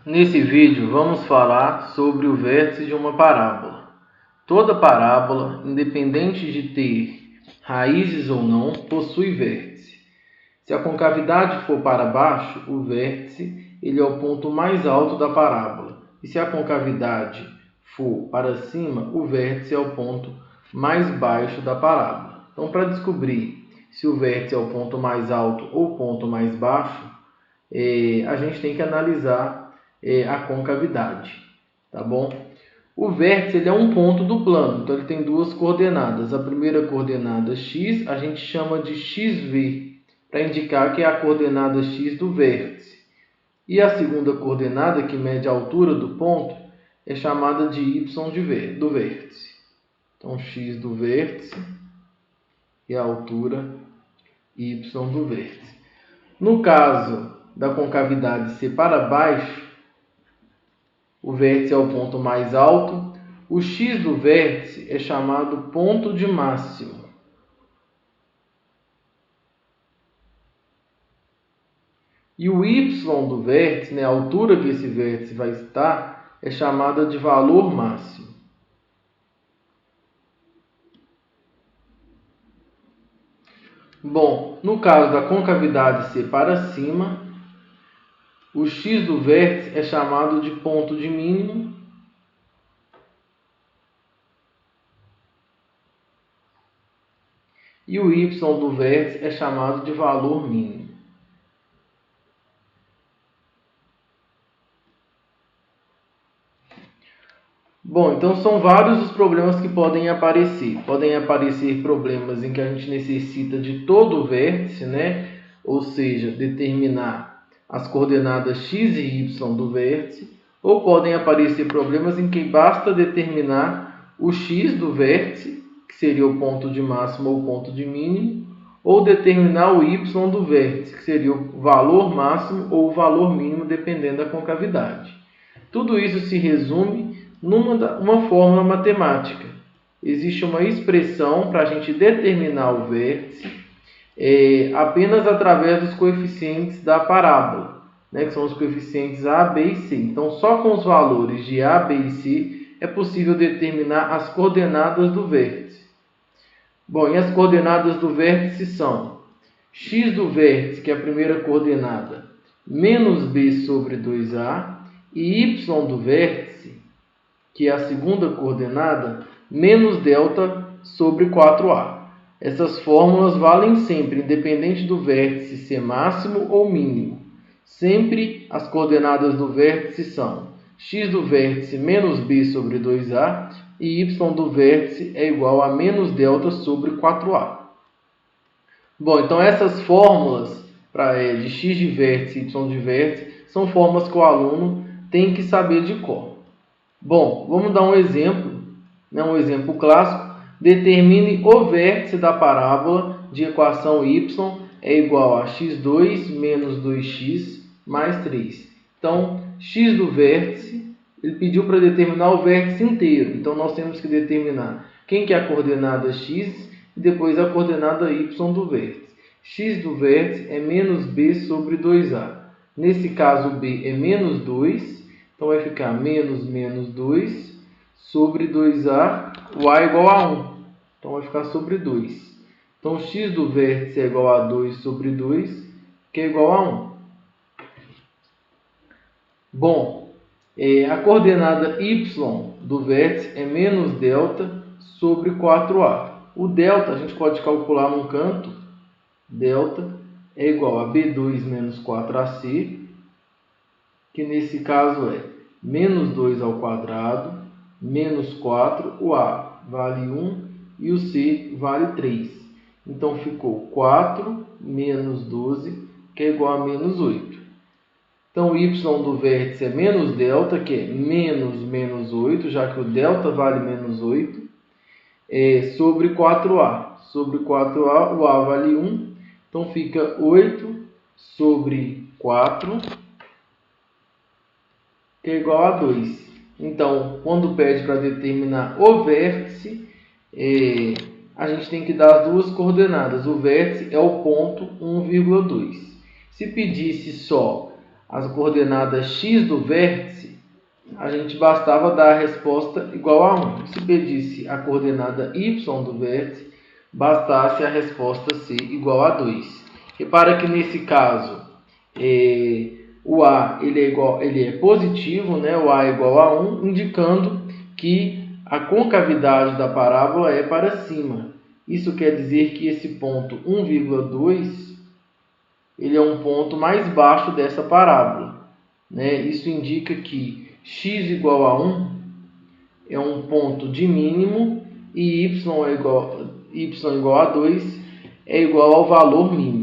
Nesse vídeo vamos falar sobre o vértice de uma parábola. Toda parábola, independente de ter raízes ou não, possui vértice. Se a concavidade for para baixo, o vértice ele é o ponto mais alto da parábola. E se a concavidade for para cima, o vértice é o ponto mais baixo da parábola. Então, para descobrir se o vértice é o ponto mais alto ou o ponto mais baixo, a gente tem que analisar a concavidade, tá bom? O vértice ele é um ponto do plano, então ele tem duas coordenadas. A primeira coordenada x a gente chama de xv, para indicar que é a coordenada x do vértice. E a segunda coordenada, que mede a altura do ponto, é chamada de y do vértice. Então, x do vértice e a altura y do vértice. No caso da concavidade ser para baixo, o vértice é o ponto mais alto. O x do vértice é chamado ponto de máximo. E o y do vértice, a altura que esse vértice vai estar, é chamada de valor máximo. Bom, no caso da concavidade ser para cima, o x do vértice é chamado de ponto de mínimo. E o y do vértice é chamado de valor mínimo. Bom, então são vários os problemas que podem aparecer. Podem aparecer problemas em que a gente necessita de todo o vértice, ou seja, determinar as coordenadas x e y do vértice. Ou podem aparecer problemas em que basta determinar o x do vértice, que seria o ponto de máximo ou ponto de mínimo, ou determinar o y do vértice, que seria o valor máximo ou o valor mínimo, dependendo da concavidade. Tudo isso se resume numa fórmula matemática. Existe uma expressão para a gente determinar o vértice apenas através dos coeficientes da parábola, que são os coeficientes A, B e C. Então, só com os valores de A, B e C é possível determinar as coordenadas do vértice. Bom, e as coordenadas do vértice são x do vértice, que é a primeira coordenada, menos b sobre 2a, e y do vértice, que é a segunda coordenada, menos delta sobre 4a. Essas fórmulas valem sempre, independente do vértice ser máximo ou mínimo. Sempre as coordenadas do vértice são x do vértice menos b sobre 2a e y do vértice é igual a menos delta sobre 4a. Bom, então essas fórmulas de x de vértice e y de vértice são fórmulas que o aluno tem que saber de cor. Bom, vamos dar um exemplo, um exemplo clássico. Determine o vértice da parábola de equação y é igual a x2 menos 2x mais 3. Então, x do vértice, ele pediu para determinar o vértice inteiro. Então, nós temos que determinar quem que é a coordenada x e depois a coordenada y do vértice. X do vértice é menos b sobre 2a. Nesse caso, b é menos 2. Então, vai ficar menos 2 sobre 2a, o a é igual a 1. Então, vai ficar sobre 2. Então, x do vértice é igual a 2 sobre 2, que é igual a 1. Bom, a coordenada y do vértice é menos delta sobre 4a. O delta a gente pode calcular num canto. Delta é igual a b2 menos 4ac, que nesse caso é menos 2 ao quadrado, menos 4, o a vale 1 e o c vale 3. Então, ficou 4 menos 12, que é igual a menos 8. Então, o y do vértice é menos delta, que é menos 8, já que o delta vale menos 8, sobre 4a. Sobre 4a, o a vale 1, então fica 8 sobre 4, que é igual a 2. Então, quando pede para determinar o vértice, a gente tem que dar as duas coordenadas. O vértice é o ponto 1,2. Se pedisse só as coordenadas x do vértice, a gente bastava dar a resposta igual a 1. Se pedisse a coordenada y do vértice, bastasse a resposta ser igual a 2. Repara que nesse caso, o A ele é positivo, né? O A é igual a 1, indicando que a concavidade da parábola é para cima. Isso quer dizer que esse ponto 1,2 ele é um ponto mais baixo dessa parábola, né? Isso indica que x igual a 1 é um ponto de mínimo e y igual a 2 é igual ao valor mínimo.